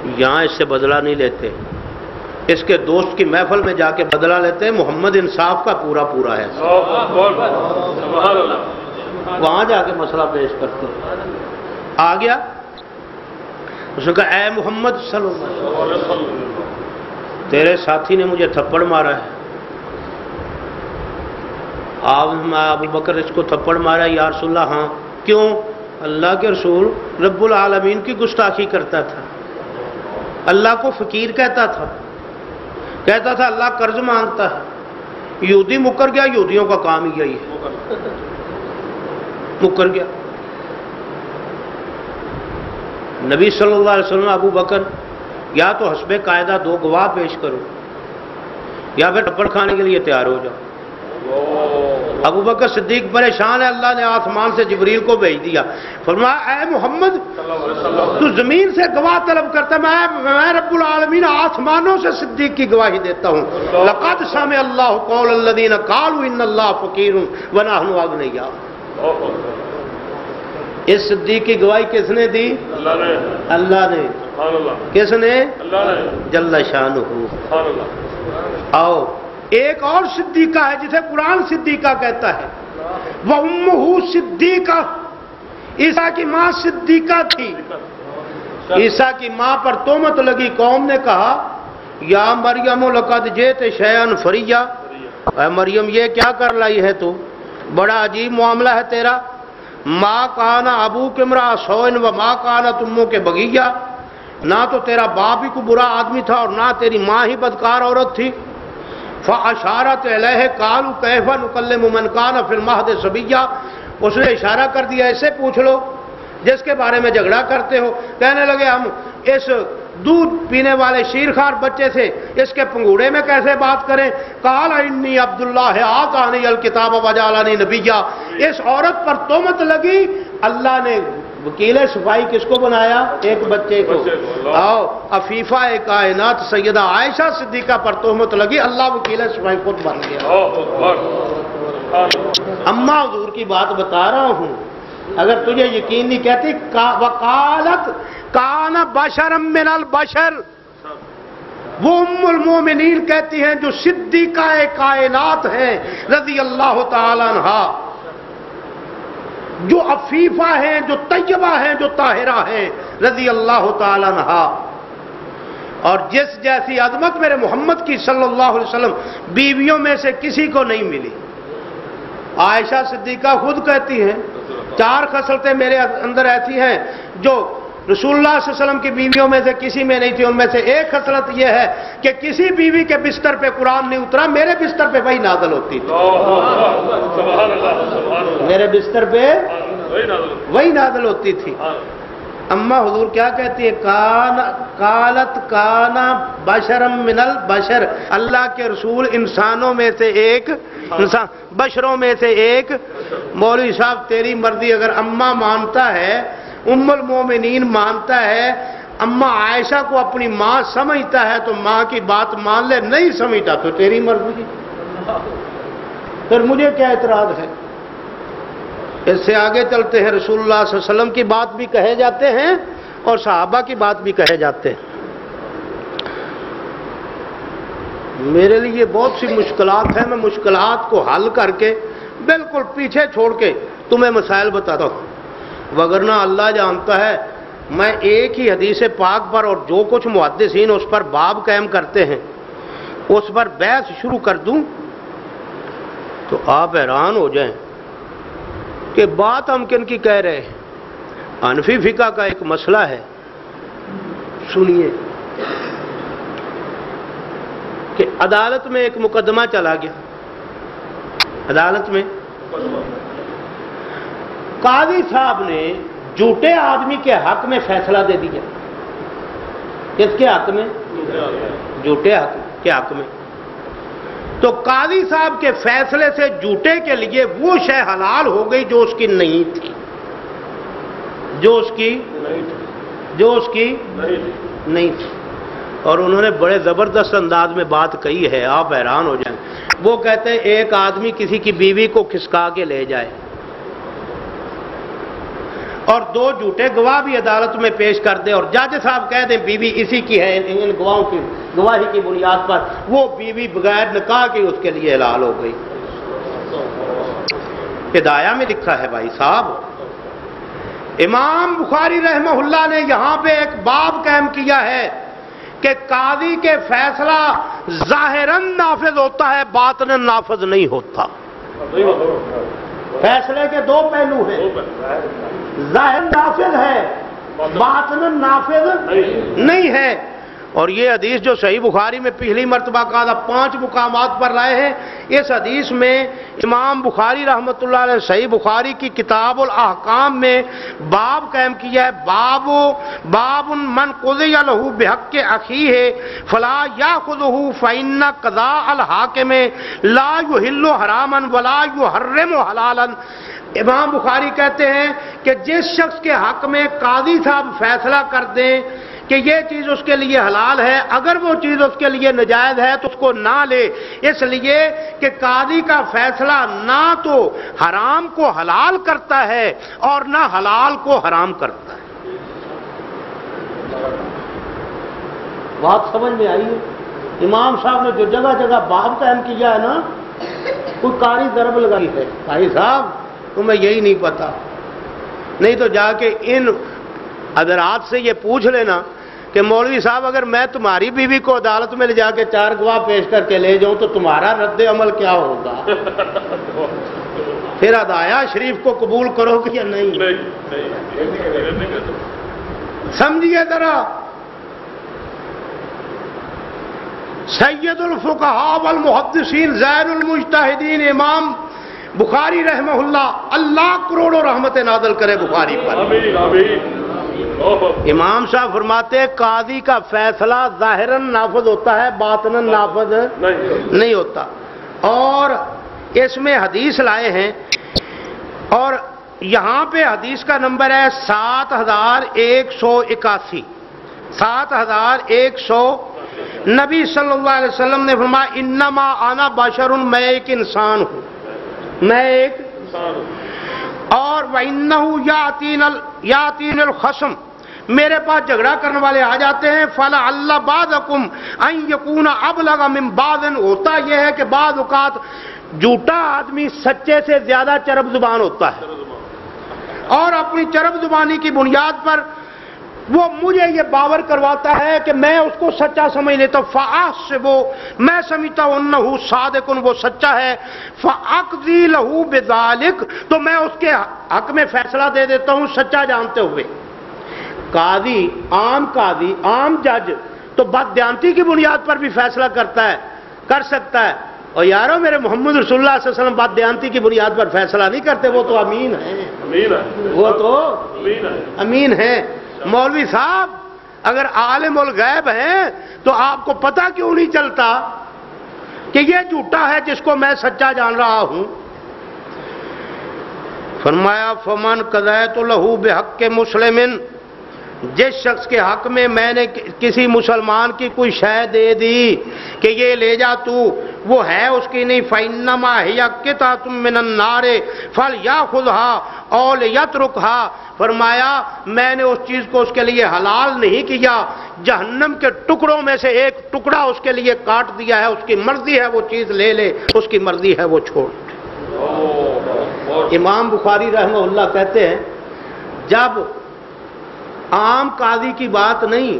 یہاں اس سے بدلہ نہیں لیتے، اس کے دوست کی محفل میں جا کے بدلہ لیتے ہیں، محمد انصاف کا پورا پورا ہے، وہاں جا کے مسئلہ پیش کرتے ہیں۔ آ گیا، اس نے کہا اے محمد صلی اللہ علیہ وسلم، تیرے ساتھی نے مجھے تھپڑ مارا ہے۔ ابو بکر اس کو تھپڑ مارا، یا رسول اللہ ہاں، کیوں؟ اللہ کے رسول رب العالمین کی گستاخی کرتا تھا، اللہ کو فقیر کہتا تھا اللہ قرض مانگتا ہے، یہودی مکر گیا، یہودیوں کا کام ہی یہی ہے، مکر گیا۔ نبی صلی اللہ علیہ وسلم ابو بکر یا تو حسب قاعدہ دو گواہ پیش کرو یا پھر تھپڑ کھانے کے لیے تیار ہو جاؤ۔ ابو بکر صدیق پریشان ہے، اللہ نے آسمان سے جبریل کو بھیج دیا، فرمایا اے محمد تو زمین سے گواہ طلب کرتا، میں رب العالمین آسمانوں سے صدیق کی گواہی دیتا ہوں، لقد سمع اللہ قول الذین قالوا ان اللہ فقیر ونحن اغنیاء۔ اس صدیق کی گواہی کس نے دی؟ اللہ نے۔ کس نے؟ جل شانہ۔ آؤ ایک اور صدیقہ ہے جسے قرآن صدیقہ کہتا ہے، وَأُمُّهُ صدیقہ، عیسیٰ کی ماں صدیقہ تھی۔ عیسیٰ کی ماں پر تہمت لگی، قوم نے کہا یا مریم لقد جئت شیئا فریا، اے مریم یہ کیا کر لائی ہے تو، بڑا عجیب معاملہ ہے تیرا، ما کان ابوک امرأ سوء وما کانت امک بغیہ، نہ تو تیرا باپ ہی کو برا آدمی تھا اور نہ تیری ماں ہی بدکار عورت تھی۔ فاشارت الیہ قالوا کیف نکلم من کان فی المہد صبیا، اس نے اشارہ کر دیا ایسے پوچھ لو جس کے بارے میں جھگڑا کرتے ہو۔ کہنے لگے ہم اس دودھ پینے والے شیرخوار بچے سے اس کے پنگوڑے میں کیسے بات کریں؟ قال انی عبداللہ آتانی الکتاب وجعلنی نبیا، اس عورت پر تہمت لگی، اللہ نے وکیل صفائی کس کو بنایا؟ ایک بچے کو۔ آؤ عفیفہ کائنات سیدہ عائشہ صدیقہ پر تہمت لگی، اللہ وکیل صفائی خود بن گیا۔ اماں حضور کی بات بتا رہا ہوں، اگر تجھے یقین نہیں کہتی، وقالت کان بشرا من البشر، وہ ام المومنین کہتی ہیں جو صدیقہ کائنات ہیں رضی اللہ تعالی عنہا، جو عفیفہ ہیں، جو طیبہ ہیں، جو طاہرہ ہیں رضی اللہ تعالی عنہا، اور جس جیسی عظمت میرے محمد کی صلی اللہ علیہ وسلم بیویوں میں سے کسی کو نہیں ملی۔ عائشہ صدیقہ خود کہتی ہیں 4 خصلتیں میرے اندر ایسی ہیں جو رسول اللہ صلی اللہ علیہ وسلم کی بیویوں میں سے کسی میں نہیں تھی، ان میں سے ایک خصلت یہ ہے کہ کسی بیوی کے بستر پہ قرآن نہیں اترا، میرے بستر پہ وہی نازل ہوتی تھی، میرے بستر پہ وہی نازل ہوتی تھی۔ اماں حضور کیا کہتی ہے؟ قالت کانا بشرا من البشر، اللہ کے رسول انسانوں میں سے ایک انسان، بشروں میں سے ایک۔ مولوی صاحب تیری مرضی، اگر اماں مانتا ہے، ام المومنین مانتا ہے، اماں عائشہ کو اپنی ماں سمجھتا ہے تو ماں کی بات مان لے، نہیں سمجھتا تو تیری مرضی، پھر مجھے کیا اعتراض ہے؟ اس سے آگے چلتے ہیں، رسول اللہ صلی اللہ علیہ وسلم کی بات بھی کہے جاتے ہیں اور صحابہ کی بات بھی کہے جاتے ہیں۔ میرے لیے بہت سی مشکلات ہیں، میں مشکلات کو حل کر کے بالکل پیچھے چھوڑ کے تمہیں مسائل بتاتا ہوں، وگرنہ اللہ جانتا ہے میں ایک ہی حدیث پاک پر اور جو کچھ محدثین اس پر باب قائم کرتے ہیں اس پر بحث شروع کر دوں تو آپ حیران ہو جائیں کہ بات ہم کن کی کہہ رہے ہیں۔ حنفی فقہ کا ایک مسئلہ ہے، سنیے کہ عدالت میں ایک مقدمہ چلا گیا، عدالت میں قاضی صاحب نے جھوٹے آدمی کے حق میں فیصلہ دے دیا۔ کس کے حق میں؟ جھوٹے کے حق میں۔ تو قاضی صاحب کے فیصلے سے جھوٹے کے لیے وہ شے حلال ہو گئی جو اس کی نہیں تھی، جو اس کی نہیں تھی، اور انہوں نے بڑے زبردست انداز میں بات کہی ہے، آپ حیران ہو جائیں۔ وہ کہتے ہیں ایک آدمی کسی کی بیوی کو کھسکا کے لے جائے اور 2 جھوٹے گواہ بھی عدالت میں پیش کر دے اور جج صاحب کہہ دیں بیوی اسی کی ہے، ان گواہوں کی گواہی کی بنیاد پر وہ بیوی بغیر نکاح کی اس کے لیے حلال ہو گئی۔ ہدایہ میں لکھا ہے بھائی صاحب۔ امام بخاری رحمہ اللہ نے یہاں پہ ایک باب قائم کیا ہے کہ قاضی کے فیصلہ ظاہراً نافذ ہوتا ہے، باطناً نافذ نہیں ہوتا۔ فیصلے کے 2 پہلو ہیں، ظاہر نافذ ہے، باطناً نافذ نہیں ہے۔ اور یہ حدیث جو صحیح بخاری میں پچھلی مرتبہ کہا تھا 5 مقامات پر لائے ہیں، اس حدیث میں امام بخاری رحمۃ اللہ علیہ صحیح بخاری کی کتاب الاحکام میں باب قائم کیا ہے، باب من قضی لہ بحق اخیہ فلا یاخذہ فإن قضاء الحاکم لا یحل حراما ولا یحرم حلالا۔ امام بخاری کہتے ہیں کہ جس شخص کے حق میں قاضی صاحب فیصلہ کر دیں کہ یہ چیز اس کے لیے حلال ہے، اگر وہ چیز اس کے لیے ناجائز ہے تو اس کو نہ لے، اس لیے کہ قاضی کا فیصلہ نہ تو حرام کو حلال کرتا ہے اور نہ حلال کو حرام کرتا ہے۔ بات سمجھ میں آئی ہے؟ امام صاحب نے جو جگہ جگہ باب قائم کیا ہے نا، کوئی کاری ضرب لگائی ہے۔ بھائی صاحب تمہیں یہی نہیں پتا، نہیں تو جا کے ان حضرات سے یہ پوچھ لینا کہ مولوی صاحب اگر میں تمہاری بیوی کو عدالت میں لے جا کے 4 گواہ پیش کر کے لے جاؤں تو تمہارا رد عمل کیا ہوگا؟ پھر ہدایہ شریف کو قبول کرو گے یا نہیں؟ سمجھیے ذرا، سید الفقہاء والمحدثین زین المجتہدین امام بخاری رحمہ اللہ کروڑوں رحمت نازل کرے بخاری پر۔ امام صاحب فرماتے ہیں قاضی کا فیصلہ ظاہراً نافذ ہوتا ہے، باطناً نافذ نہیں ہوتا۔ اور اس میں حدیث لائے ہیں اور یہاں پہ حدیث کا نمبر ہے 7181، 7100۔ نبی صلی اللہ علیہ وسلم نے فرمایا انما انا بشر، میں ایک انسان ہوں، میں ایک اور وَإِنَّهُ يَأْتِينِ الْخَصْمُ، میرے پاس جھگڑا کرنے والے آ جاتے ہیں، فَلَعَلَّ بَعْضَكُمْ أَن يَكُونَ أَبْلَغَ مِن بَعْضٍ، ہوتا یہ ہے کہ بعض اوقات جھوٹا آدمی سچے سے زیادہ چرب زبان ہوتا ہے اور اپنی چرب زبانی کی بنیاد پر وہ مجھے یہ باور کرواتا ہے کہ میں اس کو سچا سمجھ لیتا ہوں، فَأَحْسِبُ، میں سمجھتا ہوں انہو صادق، وہ سچا ہے، فَأَقْضِي لَهُ بِذَلِكَ، تو میں اس کے حق میں فیصلہ دے دیتا ہوں سچا جانتے ہوئے۔ قاضی، عام جج تو بددیانتی کی بنیاد پر بھی فیصلہ کر سکتا ہے، اور یارو میرے محمد رسول اللہ صلی اللہ علیہ وسلم بددیانتی کی بنیاد پر فیصلہ نہیں کرتے، وہ تو امین ہیں، وہ تو امین ہیں۔ مولوی صاحب اگر عالم الغیب ہیں تو آپ کو پتہ کیوں نہیں چلتا کہ یہ جھوٹا ہے جس کو میں سچا جان رہا ہوں؟ فرمایا فمن قضیت لہ بحق مسلم، جس شخص کے حق میں میں نے کسی مسلمان کی کوئی شے دے دی کہ یہ لے جا تو، وہ ہے اس کی نہیں، فَإِنَّمَا هِيَ قِطْعَةٌ مِّنَ النَّارِ فَلْيَأْخُذْهَا أَوْ لِيَتْرُكْهَا، فرمایا میں نے اس چیز کو اس کے لیے حلال نہیں کیا، جہنم کے ٹکڑوں میں سے ایک ٹکڑا اس کے لیے کاٹ دیا ہے، اس کی مرضی ہے وہ چیز لے لے، اس کی مرضی ہے وہ چھوڑ دے۔ امام بخاری رحمہ اللہ کہتے ہیں جب عام قاضی کی بات نہیں